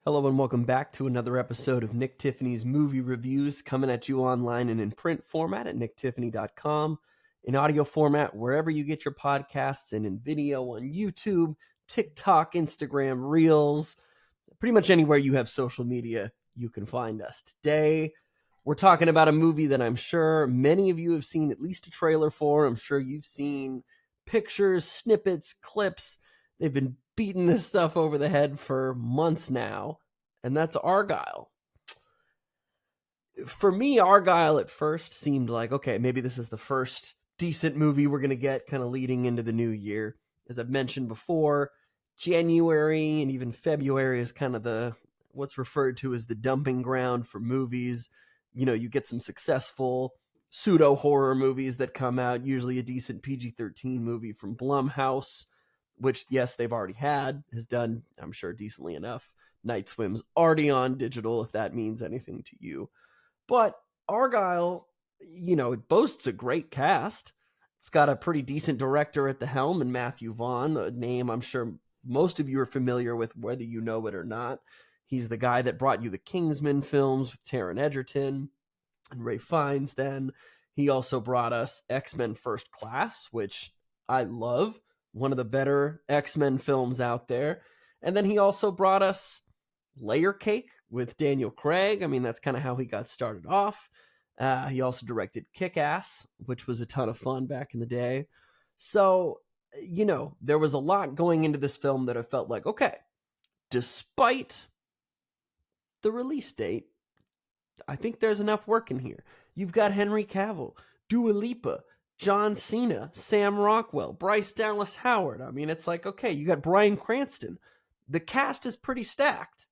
Hello and welcome back to another episode of Nick Tiffany's Movie Reviews, coming at you online and in print format at nicktiffany.com, in audio format wherever you get your podcasts, and in video on YouTube, TikTok, Instagram, Reels, pretty much anywhere you have social media, you can find us. Today, we're talking about a movie that I'm sure many of you have seen at least a trailer for. I'm sure you've seen pictures, snippets, clips. They've been beating this stuff over the head for months now, and that's Argylle. For me, Argylle at first seemed like, okay, maybe this is the first decent movie we're going to get kind of leading into the new year. As I've mentioned before, January and even February is kind of what's referred to as the dumping ground for movies. You know, you get some successful pseudo horror movies that come out, usually a decent PG-13 movie from Blumhouse, which, yes, they've already has done, I'm sure, decently enough. Night Swim's already on digital, if that means anything to you. But Argylle, it boasts a great cast. It's got a pretty decent director at the helm in Matthew Vaughn, a name I'm sure most of you are familiar with, whether you know it or not. He's the guy that brought you the Kingsman films with Taron Egerton and Ralph Fiennes then. He also brought us X-Men First Class, which I love. One of the better X-Men films out there. And then he also brought us Layer Cake with Daniel Craig. I mean, that's kind of how he got started off. He also directed Kick-Ass, which was a ton of fun back in the day. So, there was a lot going into this film that I felt like, okay, despite the release date, I think there's enough work in here. You've got Henry Cavill, Dua Lipa, John Cena, Sam Rockwell, Bryce Dallas Howard. I mean, it's like, okay, you got Bryan Cranston. The cast is pretty stacked.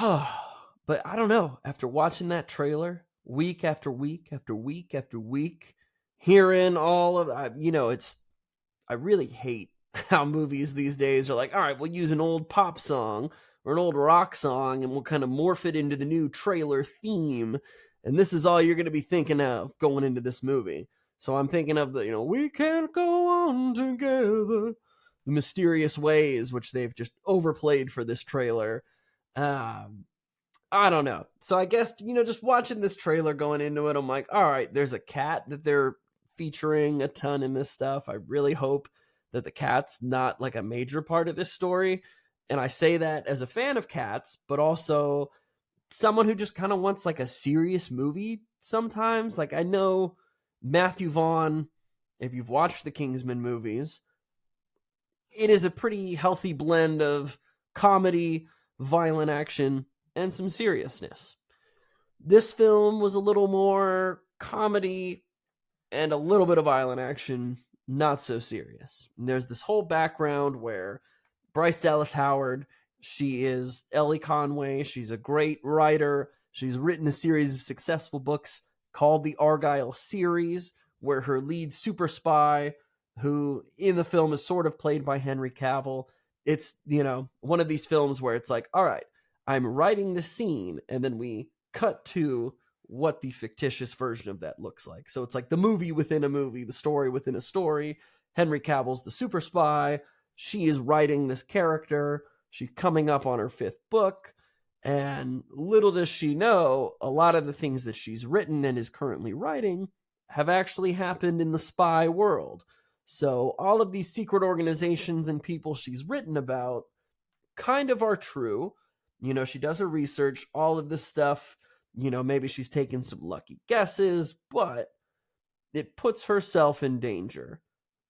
But I don't know. After watching that trailer week after week after week after week, hearing all of, I really hate how movies these days are like, all right, we'll use an old pop song or an old rock song and we'll kind of morph it into the new trailer theme. And this is all you're going to be thinking of going into this movie. So I'm thinking of the, we can't go on together, the Mysterious Ways, which they've just overplayed for this trailer. I don't know. So I guess, just watching this trailer going into it, I'm like, all right, there's a cat that they're featuring a ton in this stuff. I really hope that the cat's not like a major part of this story. And I say that as a fan of cats, but also someone who just kind of wants like a serious movie sometimes. Like, I know Matthew Vaughn, if you've watched the Kingsman movies, it is a pretty healthy blend of comedy, violent action, and some seriousness. This film was a little more comedy and a little bit of violent action, not so serious. And there's this whole background where Bryce Dallas Howard, she is Ellie Conway. She's a great writer. She's written a series of successful books called the Argylle series, where her lead super spy, who in the film is sort of played by Henry Cavill, it's, one of these films where it's like, all right, I'm writing the scene, and then we cut to what the fictitious version of that looks like. So it's like the movie within a movie, the story within a story. Henry Cavill's the super spy. She is writing this character. She's coming up on her 5th book. And little does she know, a lot of the things that she's written and is currently writing have actually happened in the spy world. So all of these secret organizations and people she's written about kind of are true. She does her research, all of this stuff. Maybe she's taken some lucky guesses, but it puts herself in danger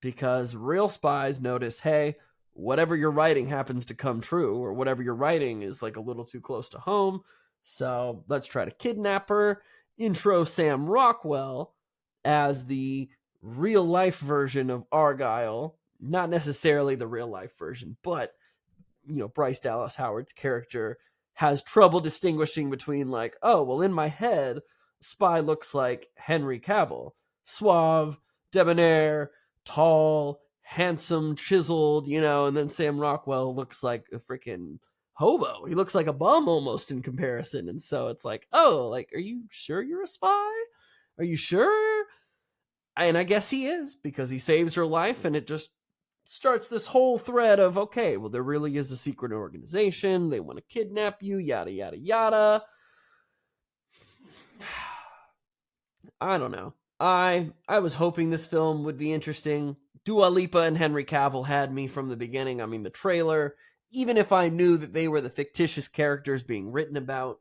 because real spies notice, hey, whatever you're writing happens to come true, or whatever you're writing is like a little too close to home. So let's try to kidnap her. Intro Sam Rockwell as the real life version of Argylle. Not necessarily the real life version, but Bryce Dallas Howard's character has trouble distinguishing between like, oh, well, in my head, spy looks like Henry Cavill. Suave, debonair, tall, handsome, chiseled, and then Sam Rockwell looks like a freaking hobo. He looks like a bum almost in comparison. And so it's like, oh, like, are you sure you're a spy? Are you sure? And I guess he is, because he saves her life, and it just starts this whole thread of, okay, well, there really is a secret organization. They want to kidnap you, yada, yada, yada. I don't know. I was hoping this film would be interesting. Dua Lipa and Henry Cavill had me from the beginning. I mean, the trailer, even if I knew that they were the fictitious characters being written about,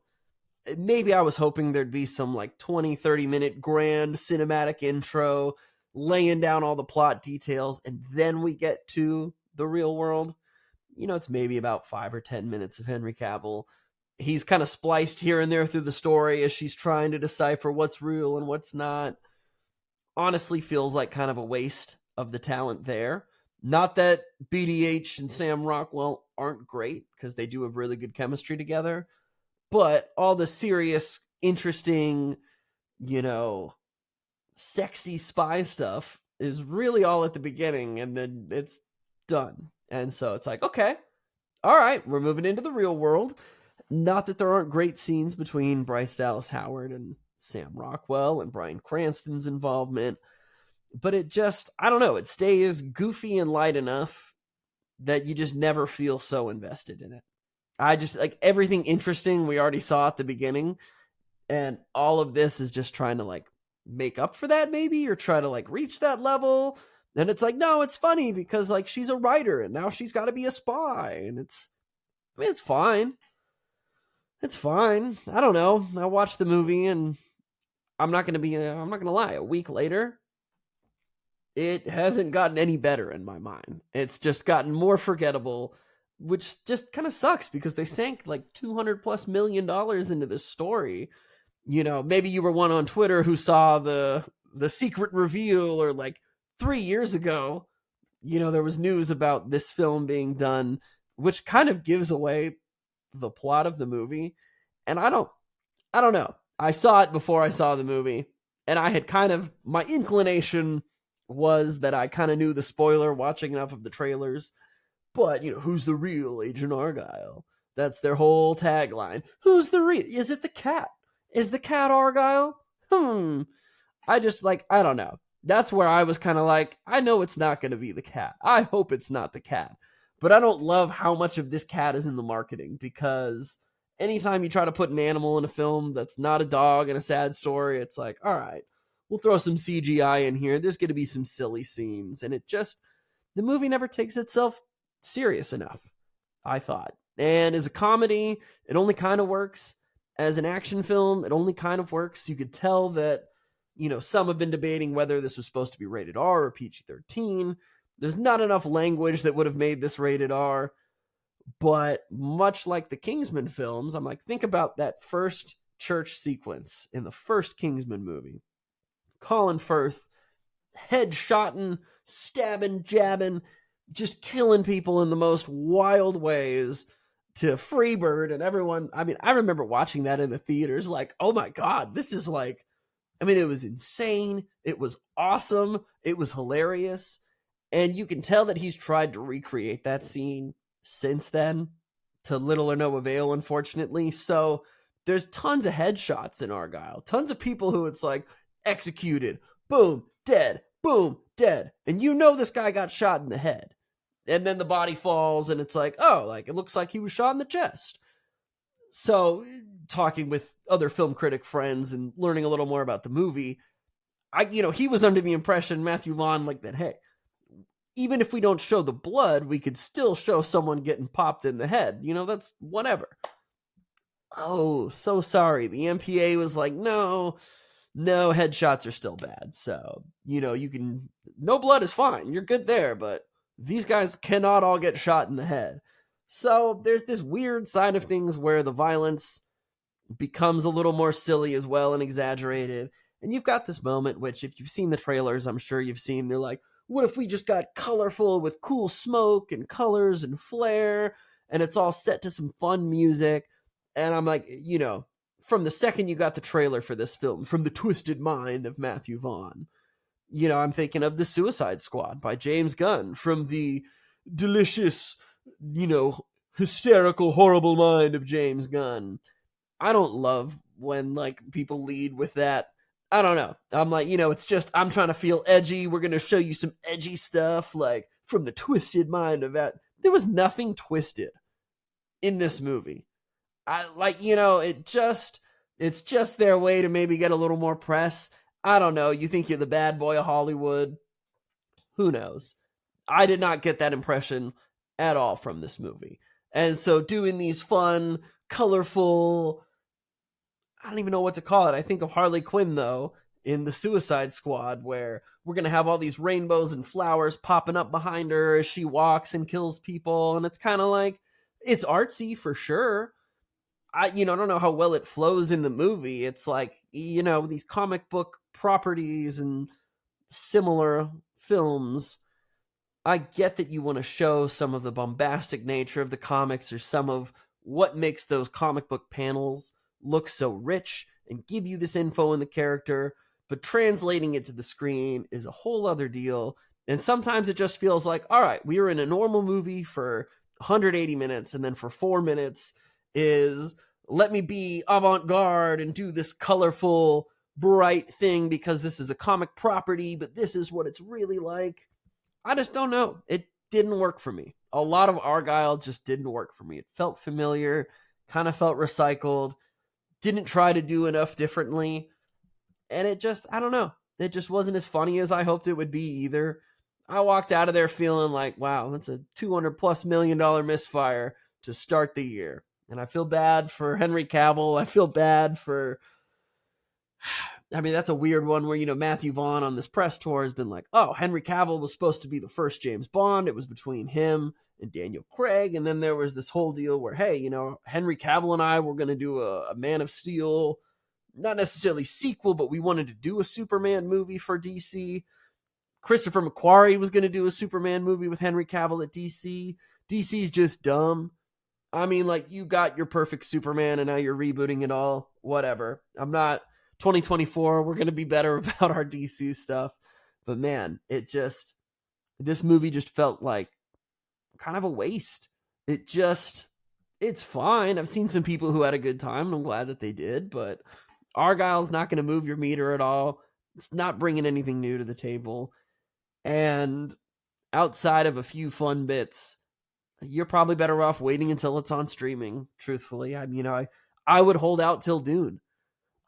maybe I was hoping there'd be some like 20-30 minute grand cinematic intro laying down all the plot details, and then we get to the real world. It's maybe about 5 or 10 minutes of Henry Cavill. He's kind of spliced here and there through the story as she's trying to decipher what's real and what's not. Honestly, feels like kind of a waste of the talent there. Not that BDH and Sam Rockwell aren't great, because they do have really good chemistry together, but all the serious, interesting, sexy spy stuff is really all at the beginning, and then it's done. And so it's like, okay, all right, we're moving into the real world. Not that there aren't great scenes between Bryce Dallas Howard and Sam Rockwell and Bryan Cranston's involvement, but it just, I don't know, it stays goofy and light enough that you just never feel so invested in it. I just, like, everything interesting we already saw at the beginning, and all of this is just trying to, like, make up for that, maybe, or try to, like, reach that level. And it's like, no, it's funny because, like, she's a writer and now she's got to be a spy, and it's fine. It's fine. I don't know. I watched the movie, and I'm not going to lie, a week later, it hasn't gotten any better in my mind. It's just gotten more forgettable, which just kind of sucks because they sank like $200+ million into this story. Maybe you were one on Twitter who saw the secret reveal, or like 3 years ago, there was news about this film being done, which kind of gives away the plot of the movie. And I don't know. I saw it before I saw the movie, and I had my inclination was that I kind of knew the spoiler watching enough of the trailers. But, who's the real Agent Argylle? That's their whole tagline. Who's the real? Is it the cat? Is the cat Argylle? I just, I don't know. That's where I was kind of like, I know it's not going to be the cat. I hope it's not the cat. But I don't love how much of this cat is in the marketing, because anytime you try to put an animal in a film that's not a dog and a sad story, it's like, all right, we'll throw some CGI in here. There's going to be some silly scenes. And the movie never takes itself serious enough, I thought. And as a comedy, it only kind of works. As an action film, it only kind of works. You could tell that, some have been debating whether this was supposed to be rated R or PG-13. There's not enough language that would have made this rated R. But much like the Kingsman films, I'm like, think about that first church sequence in the first Kingsman movie. Colin Firth, head-shotting, stabbing, jabbing, just killing people in the most wild ways to Freebird and everyone. I mean, I remember watching that in the theaters, like, oh my God, this is like, it was insane. It was awesome. It was hilarious. And you can tell that he's tried to recreate that scene since then, to little or no avail, unfortunately. So there's tons of headshots in Argylle, tons of people who it's like, executed, boom, dead, boom, dead. And this guy got shot in the head. And then the body falls, and it's like, oh, like, it looks like he was shot in the chest. So, talking with other film critic friends and learning a little more about the movie, he was under the impression, Matthew Vaughn, like, that, hey, even if we don't show the blood, we could still show someone getting popped in the head. That's whatever. Oh, so sorry. The MPA was like, no, headshots are still bad. So, no blood is fine. You're good there, but these guys cannot all get shot in the head. So there's this weird side of things where the violence becomes a little more silly as well and exaggerated. And you've got this moment, which if you've seen the trailers, I'm sure you've seen, they're like, what if we just got colorful with cool smoke and colors and flair, and it's all set to some fun music? And I'm like, from the second you got the trailer for this film, from the twisted mind of Matthew Vaughn, I'm thinking of The Suicide Squad by James Gunn, from the delicious, hysterical, horrible mind of James Gunn. I don't love when, like, people lead with that. I don't know. I'm like, it's just, I'm trying to feel edgy. We're going to show you some edgy stuff, like from the twisted mind of that. There was nothing twisted in this movie. It's just their way to maybe get a little more press. I don't know. You think you're the bad boy of Hollywood? Who knows? I did not get that impression at all from this movie. And so doing these fun, colorful, I don't even know what to call it. I think of Harley Quinn, though, in the Suicide Squad, where we're going to have all these rainbows and flowers popping up behind her as she walks and kills people. And it's kind of like, it's artsy for sure. I don't know how well it flows in the movie. It's like, these comic book properties and similar films. I get that you want to show some of the bombastic nature of the comics or some of what makes those comic book panels look so rich and give you this info in the character, but translating it to the screen is a whole other deal. And sometimes it just feels like, all right, we were in a normal movie for 180 minutes, and then for 4 minutes is let me be avant-garde and do this colorful, bright thing because this is a comic property, but this is what it's really like. I just don't know. It didn't work for me. A lot of Argylle just didn't work for me. It felt familiar, kind of felt recycled, didn't try to do enough differently. And it just, I don't know. It just wasn't as funny as I hoped it would be either. I walked out of there feeling like, wow, that's a $200+ million misfire to start the year. And I feel bad for Henry Cavill. I feel bad for, that's a weird one where, Matthew Vaughn on this press tour has been like, oh, Henry Cavill was supposed to be the first James Bond. It was between him and Daniel Craig. And then there was this whole deal where, hey, Henry Cavill and I were going to do a Man of Steel, not necessarily sequel, but we wanted to do a Superman movie for DC. Christopher McQuarrie was going to do a Superman movie with Henry Cavill at DC. DC's just dumb. You got your perfect Superman and now you're rebooting it all. Whatever. 2024, we're going to be better about our DC stuff. But man, this movie just felt like kind of a waste. It's fine. I've seen some people who had a good time, and I'm glad that they did, but Argylle's not going to move your meter at all. It's not bringing anything new to the table. And outside of a few fun bits, you're probably better off waiting until it's on streaming, truthfully. I would hold out till Dune.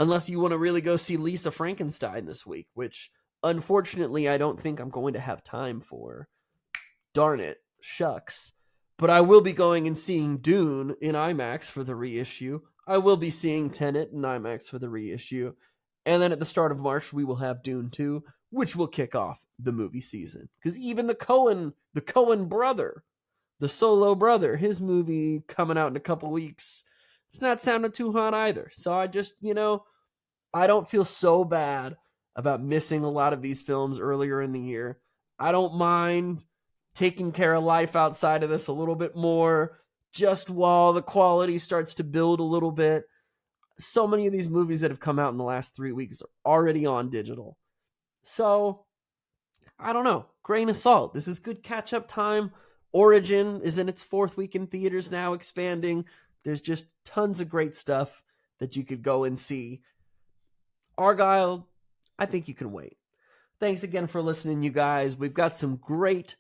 Unless you want to really go see Lisa Frankenstein this week, which unfortunately I don't think I'm going to have time for. Darn it. Shucks. But I will be going and seeing Dune in IMAX for the reissue. I will be seeing Tenet in IMAX for the reissue. And then at the start of March, we will have Dune 2, which will kick off the movie season. Because even the Coen brother, the Solo brother, his movie coming out in a couple weeks, it's not sounding too hot either. So I just, I don't feel so bad about missing a lot of these films earlier in the year. I don't mind taking care of life outside of this a little bit more, just while the quality starts to build a little bit. So many of these movies that have come out in the last 3 weeks are already on digital. So, I don't know. Grain of salt. This is good catch-up time. Origin is in its 4th week in theaters now, expanding. There's just tons of great stuff that you could go and see. Argylle, I think you can wait. Thanks again for listening, you guys. We've got some great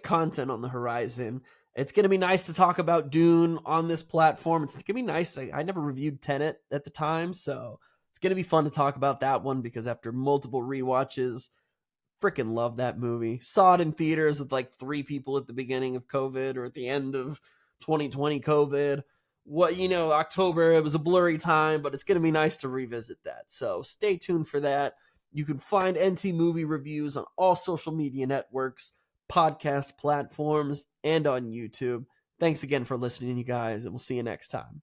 content on the horizon. It's going to be nice to talk about Dune on this platform. It's going to be nice. I never reviewed Tenet at the time, so it's going to be fun to talk about that one because after multiple rewatches, freaking love that movie. Saw it in theaters with like 3 people at the beginning of COVID or at the end of 2020 COVID. October, it was a blurry time, but it's going to be nice to revisit that. So stay tuned for that. You can find NT Movie Reviews on all social media networks, podcast platforms, and on YouTube. Thanks again for listening, you guys, and we'll see you next time.